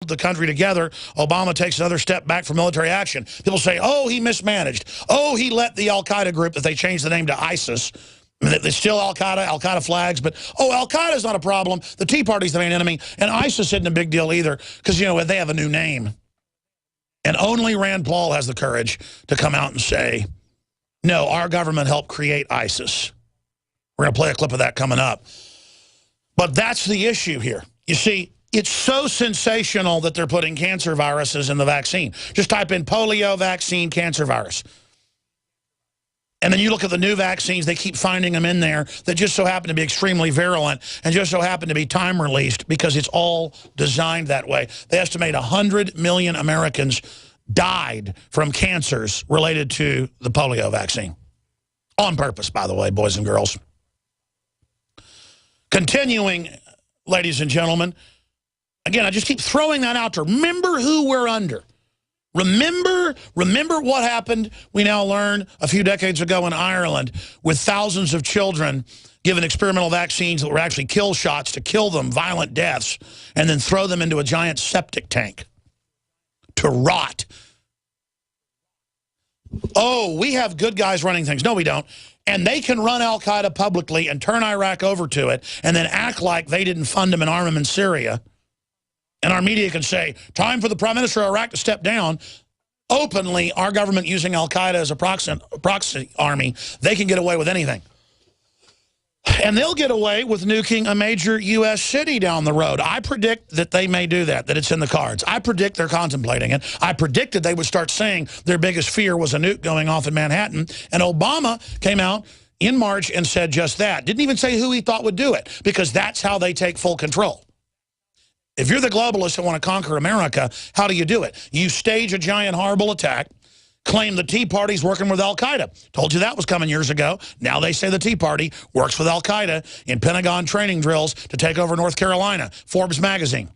the country together, Obama takes another step back from military action. People say, oh, he mismanaged. Oh, he let the al-Qaeda group, that they changed the name to ISIS. It's still al-Qaeda flags, but, oh, al-Qaeda's not a problem. The Tea Party's the main enemy, and ISIS isn't a big deal either because, you know, they have a new name. And only Rand Paul has the courage to come out and say, no, our government helped create ISIS. We're going to play a clip of that coming up. But that's the issue here. You see, it's so sensational that they're putting cancer viruses in the vaccine. Just type in polio vaccine cancer virus. And then you look at the new vaccines, they keep finding them in there that just so happen to be extremely virulent and just so happen to be time-released because it's all designed that way. They estimate 100 million Americans died from cancers related to the polio vaccine. On purpose, by the way, boys and girls. Continuing, ladies and gentlemen, again, I just keep throwing that out there. Remember who we're under. Remember what happened, we now learn, a few decades ago in Ireland with thousands of children given experimental vaccines that were actually kill shots to kill them, violent deaths, and then throw them into a giant septic tank to rot. Oh, we have good guys running things. No, we don't. And they can run al-Qaeda publicly and turn Iraq over to it and then act like they didn't fund them and arm them in Syria. And our media can say, time for the Prime Minister of Iraq to step down. Openly, our government using al-Qaeda as a proxy army, they can get away with anything. And they'll get away with nuking a major U.S. city down the road. I predict that they may do that it's in the cards. I predict they're contemplating it. I predicted they would start saying their biggest fear was a nuke going off in Manhattan. And Obama came out in March and said just that. Didn't even say who he thought would do it, because that's how they take full control. If you're the globalists that want to conquer America, how do you do it? You stage a giant horrible attack, claim the Tea Party's working with al-Qaeda. Told you that was coming years ago. Now they say the Tea Party works with al-Qaeda in Pentagon training drills to take over North Carolina. Forbes magazine.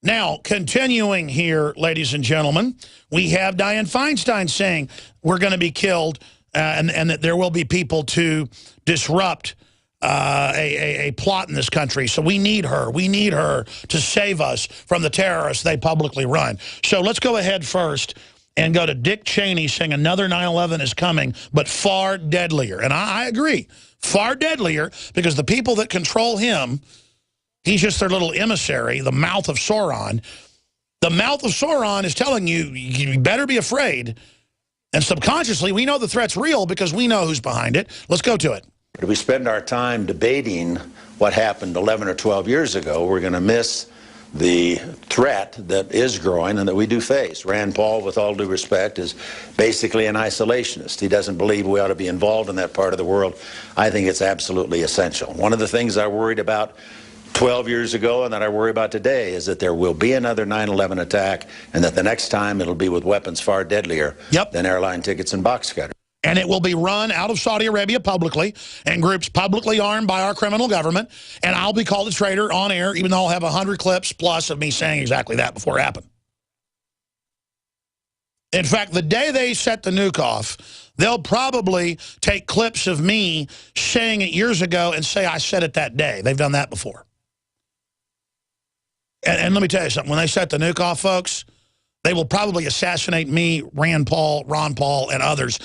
Now, continuing here, ladies and gentlemen, we have Dianne Feinstein saying we're going to be killed and that there will be people to disrupt a plot in this country. So we need her. We need her to save us from the terrorists they publicly run. So let's go ahead first and go to Dick Cheney saying another 9/11 is coming, but far deadlier. And I agree, far deadlier, because the people that control him, he's just their little emissary, the mouth of Sauron. The mouth of Sauron is telling you, you better be afraid. And subconsciously, we know the threat's real because we know who's behind it. Let's go to it. If we spend our time debating what happened 11 or 12 years ago, we're going to miss the threat that is growing and that we do face. Rand Paul, with all due respect, is basically an isolationist. He doesn't believe we ought to be involved in that part of the world. I think it's absolutely essential. One of the things I worried about 12 years ago and that I worry about today is that there will be another 9/11 attack, and that the next time it'll be with weapons far deadlier than airline tickets and box cutters. And it will be run out of Saudi Arabia publicly, and groups publicly armed by our criminal government. And I'll be called a traitor on air, even though I'll have 100 clips plus of me saying exactly that before it happened. In fact, the day they set the nuke off, they'll probably take clips of me saying it years ago and say I said it that day. They've done that before. And let me tell you something. When they set the nuke off, folks, they will probably assassinate me, Rand Paul, Ron Paul, and others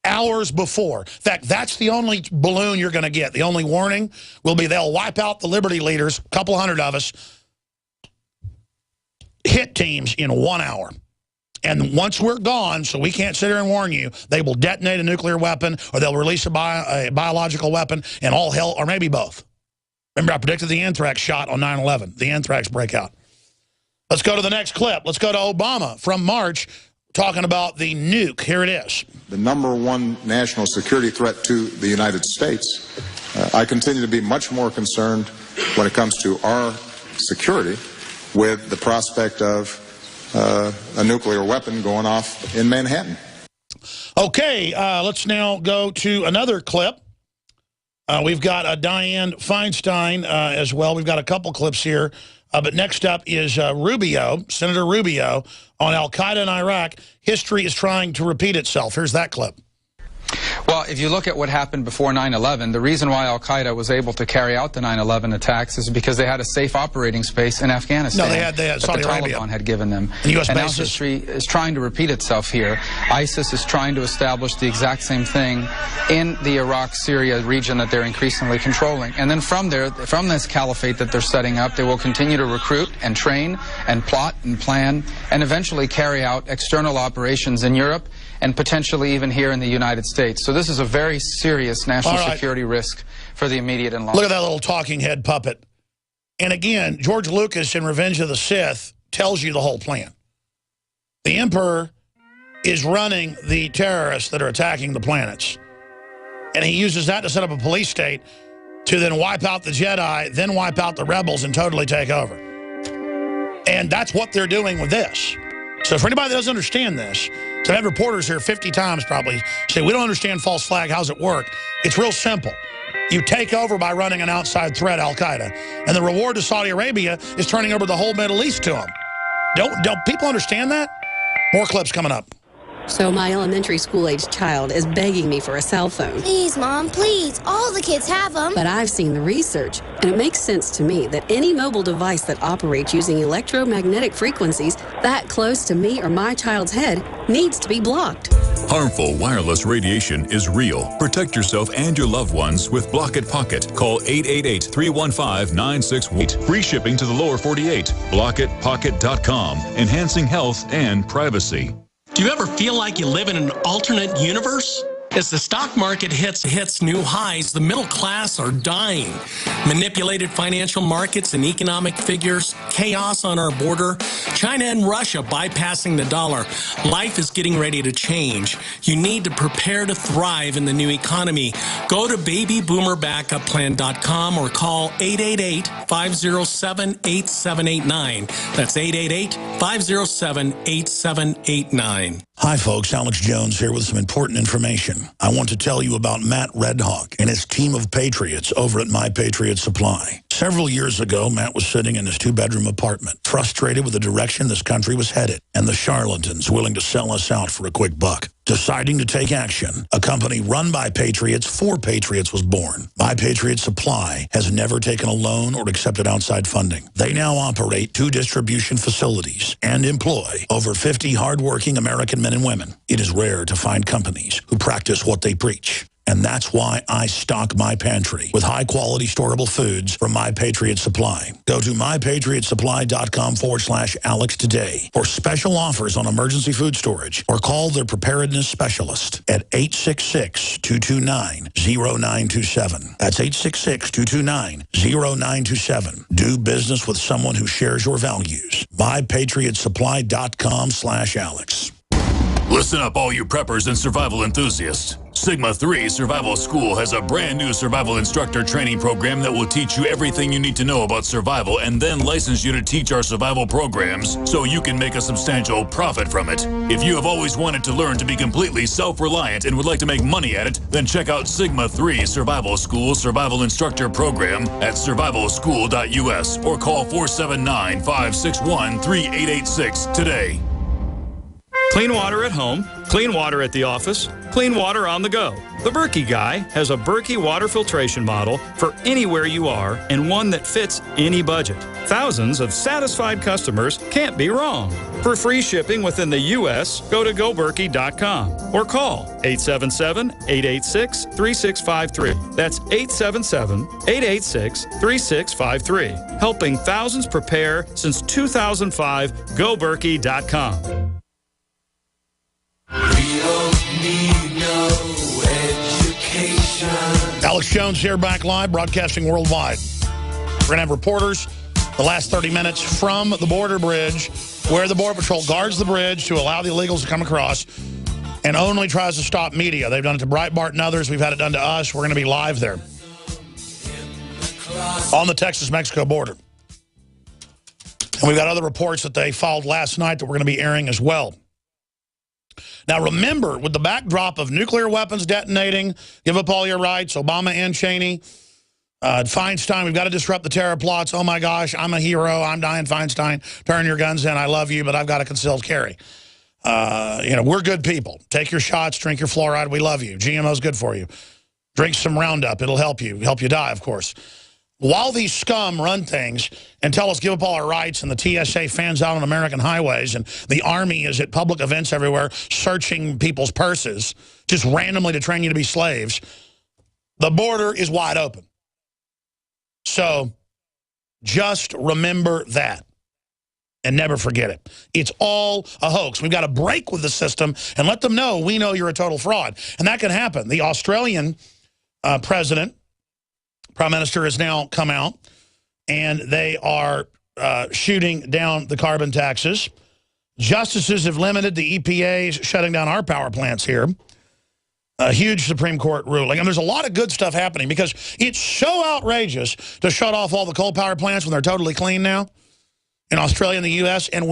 hours before. In fact, that's the only balloon you're going to get. The only warning will be they'll wipe out the Liberty leaders, a couple hundred of us, hit teams in 1 hour. And once we're gone, so we can't sit here and warn you, they will detonate a nuclear weapon or they'll release a biological weapon, and all hell, or maybe both. Remember, I predicted the anthrax shot on 9/11, the anthrax breakout. Let's go to the next clip. Let's go to Obama from March talking about the nuke. Here it is. The #1 national security threat to the United States. I continue to be much more concerned when it comes to our security with the prospect of a nuclear weapon going off in Manhattan. Okay, let's now go to another clip. We've got Dianne Feinstein as well. We've got a couple clips here. But next up is Rubio, Senator Rubio, on al-Qaeda in Iraq. History is trying to repeat itself. Here's that clip. Well, if you look at what happened before 9/11, the reason why Al-Qaeda was able to carry out the 9/11 attacks is because they had a safe operating space in Afghanistan. No, they had Saudi Arabia. The Taliban had given them. And US now bases. history is trying to repeat itself here. ISIS is trying to establish the exact same thing in the Iraq-Syria region that they're increasingly controlling. And then from there, from this caliphate that they're setting up, they will continue to recruit and train and plot and plan and eventually carry out external operations in Europe and potentially even here in the United States. So this is a very serious national security risk for the immediate and long term. Look at that little talking head puppet. And again, George Lucas in Revenge of the Sith tells you the whole plan. The Emperor is running the terrorists that are attacking the planets. And he uses that to set up a police state to then wipe out the Jedi, then wipe out the rebels and totally take over. And that's what they're doing with this. So for anybody that doesn't understand this, so I've had reporters here 50 times probably say, we don't understand false flag, how's it work? It's real simple. You take over by running an outside threat, Al-Qaeda. And the reward to Saudi Arabia is turning over the whole Middle East to them. Don't people understand that? More clips coming up. So my elementary school-aged child is begging me for a cell phone. Please, Mom, please. All the kids have them. But I've seen the research, and it makes sense to me that any mobile device that operates using electromagnetic frequencies that close to me or my child's head needs to be blocked. Harmful wireless radiation is real. Protect yourself and your loved ones with Block It Pocket. Call 888-315-9618. Free shipping to the lower 48. BlockItPocket.com. Enhancing health and privacy. Do you ever feel like you live in an alternate universe? As the stock market hits new highs, the middle class are dying. Manipulated financial markets and economic figures, chaos on our border, China and Russia bypassing the dollar. Life is getting ready to change. You need to prepare to thrive in the new economy. Go to babyboomerbackupplan.com or call 888-507-8789. That's 888-507-8789. Hi, folks. Alex Jones here with some important information. I want to tell you about Matt Redhawk and his team of patriots over at My Patriot Supply. Several years ago, Matt was sitting in his two-bedroom apartment, frustrated with the direction this country was headed and the charlatans willing to sell us out for a quick buck. Deciding to take action, a company run by patriots for patriots was born. My Patriot Supply has never taken a loan or accepted outside funding. They now operate 2 distribution facilities and employ over 50 hardworking American men and women. It is rare to find companies who practice what they preach. And that's why I stock my pantry with high-quality storable foods from My Patriot Supply. Go to mypatriotsupply.com/Alex today for special offers on emergency food storage or call their preparedness specialist at 866-229-0927. That's 866-229-0927. Do business with someone who shares your values. mypatriotsupply.com/Alex. Listen up, all you preppers and survival enthusiasts. Sigma 3 Survival School has a brand new survival instructor training program that will teach you everything you need to know about survival and then license you to teach our survival programs so you can make a substantial profit from it. If you have always wanted to learn to be completely self-reliant and would like to make money at it, then check out Sigma 3 Survival School Survival Instructor Program at survivalschool.us or call 479-561-3886 today. Clean water at home, clean water at the office, clean water on the go. The Berkey Guy has a Berkey water filtration model for anywhere you are and one that fits any budget. Thousands of satisfied customers can't be wrong. For free shipping within the U.S., go to goberkey.com or call 877-886-3653. That's 877-886-3653. Helping thousands prepare since 2005, goberkey.com. We don't need no education. Alex Jones here, back live, broadcasting worldwide. We're going to have reporters the last 30 minutes from the border bridge where the Border Patrol guards the bridge to allow the illegals to come across and only tries to stop media. They've done it to Breitbart and others. We've had it done to us. We're going to be live there on the Texas-Mexico border. And we've got other reports that they filed last night that we're going to be airing as well. Now, remember, with the backdrop of nuclear weapons detonating, give up all your rights, Obama and Cheney, Feinstein, we've got to disrupt the terror plots. Oh, my gosh, I'm a hero. I'm Dianne Feinstein. Turn your guns in. I love you, but I've got a concealed carry. we're good people. Take your shots, drink your fluoride. We love you. GMO's good for you. Drink some Roundup. It'll help you die, of course. While these scum run things and tell us give up all our rights, and the TSA fans out on American highways, and the Army is at public events everywhere searching people's purses just randomly to train you to be slaves, the border is wide open. So just remember that and never forget it. It's all a hoax. We've got to break with the system and let them know we know you're a total fraud. And that can happen. The Australian Prime Minister has now come out, and they are shooting down the carbon taxes. Justices have limited the EPA's shutting down our power plants here. A huge Supreme Court ruling. And there's a lot of good stuff happening because it's so outrageous to shut off all the coal power plants when they're totally clean now in Australia and the U.S., and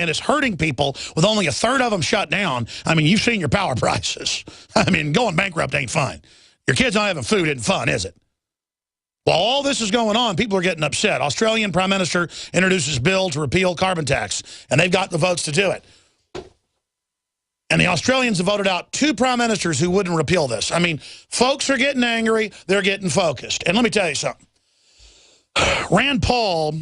it's hurting people with only a third of them shut down. I mean, you've seen your power prices. I mean, going bankrupt ain't fun. Your kids not having food isn't fun, is it? While all this is going on, people are getting upset. Australian Prime Minister introduces bill to repeal carbon tax, and they've got the votes to do it. And the Australians have voted out 2 prime ministers who wouldn't repeal this. I mean, folks are getting angry. They're getting focused. And let me tell you something. Rand Paul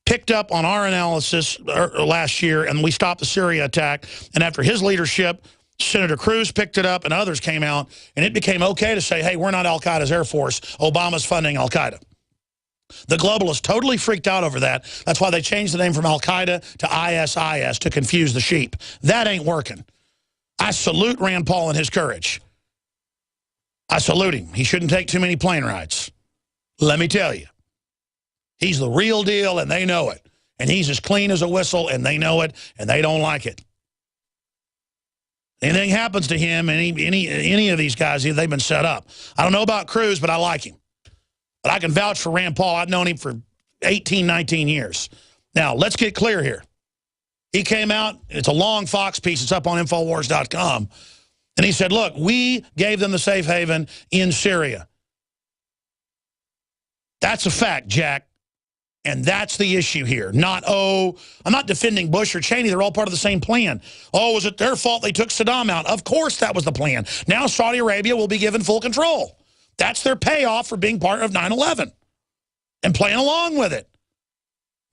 picked up on our analysis last year, and we stopped the Syria attack. And after his leadership, Senator Cruz picked it up, and others came out, and it became okay to say, hey, we're not al-Qaeda's Air Force. Obama's funding al-Qaeda. The globalists totally freaked out over that. That's why they changed the name from al-Qaeda to ISIS to confuse the sheep. That ain't working. I salute Rand Paul and his courage. I salute him. He shouldn't take too many plane rides. Let me tell you. He's the real deal, and they know it. And he's as clean as a whistle, and they know it, and they don't like it. Anything happens to him, any of these guys, they've been set up. I don't know about Cruz, but I like him. But I can vouch for Rand Paul. I've known him for 18, 19 years. Now, let's get clear here. He came out, it's a long Fox piece, it's up on Infowars.com, and he said, look, we gave them the safe haven in Syria. That's a fact, Jack. And that's the issue here. Not, oh, I'm not defending Bush or Cheney. They're all part of the same plan. Oh, was it their fault they took Saddam out? Of course that was the plan. Now Saudi Arabia will be given full control. That's their payoff for being part of 9/11 and playing along with it.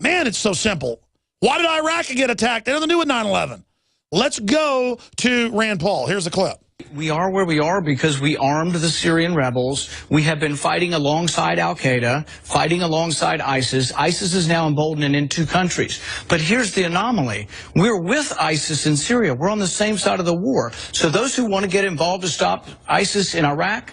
Man, it's so simple. Why did Iraq get attacked? They had nothing to do with 9/11. Let's go to Rand Paul. Here's the clip. We are where we are because we armed the Syrian rebels. We have been fighting alongside al-Qaeda, fighting alongside ISIS. ISIS is now emboldened in 2 countries. But here's the anomaly. We're with ISIS in Syria. We're on the same side of the war. So those who want to get involved to stop ISIS in Iraq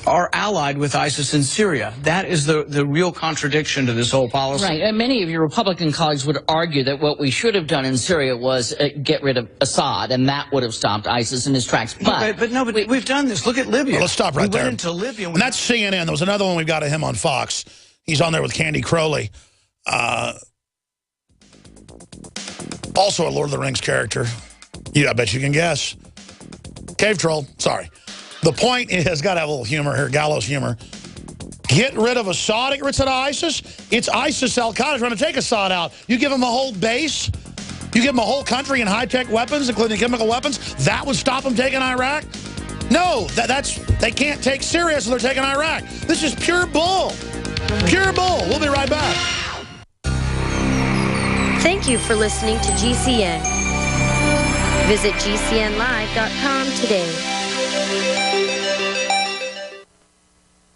are allied with ISIS in Syria. That is the real contradiction to this whole policy. Right, and many of your Republican colleagues would argue that what we should have done in Syria was get rid of Assad, and that would have stopped ISIS in his tracks. But we've done this. Look at Libya. Well, let's stop right there. We went into Libya. And that's CNN. There was another one we've got of him on Fox. He's on there with Candy Crowley. Also a Lord of the Rings character. I bet you can guess. Cave Troll. Sorry. The point is, got to have a little humor here, gallows humor. Get rid of Assad, get rid of ISIS. It's ISIS, Al-Qaeda trying to take Assad out. You give them a whole base, you give them a whole country and high-tech weapons, including chemical weapons. That would stop them taking Iraq? No, they can't take Syria, so they're taking Iraq. This is pure bull. Pure bull. We'll be right back. Thank you for listening to GCN. Visit GCNlive.com today.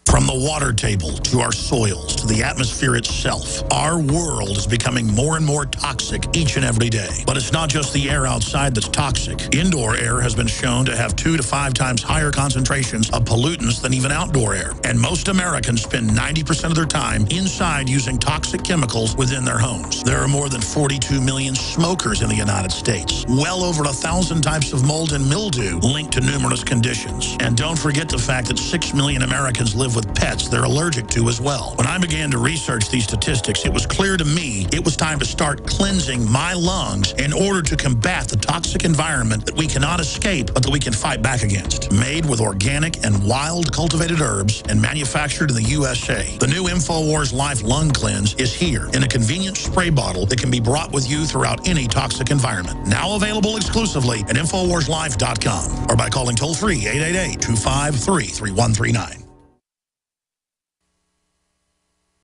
From the water table to our soils to the atmosphere itself, our world is becoming more and more toxic each and every day. But it's not just the air outside that's toxic. Indoor air has been shown to have 2 to 5 times higher concentrations of pollutants than even outdoor air. And most Americans spend 90% of their time inside using toxic chemicals within their homes. There are more than 42 million smokers in the United States. Well over 1,000 types of mold and mildew linked to numerous conditions. And don't forget the fact that 6 million Americans live with pets they're allergic to as well. When I began to research these statistics, it was clear to me it was time to start cleansing my lungs in order to combat the toxic environment that we cannot escape, but that we can fight back against. Made with organic and wild cultivated herbs and manufactured in the USA, the new InfoWars Life Lung Cleanse is here in a convenient spray bottle that can be brought with you throughout any toxic environment. Now available exclusively at InfoWarsLife.com or by calling toll-free 888-253-3139.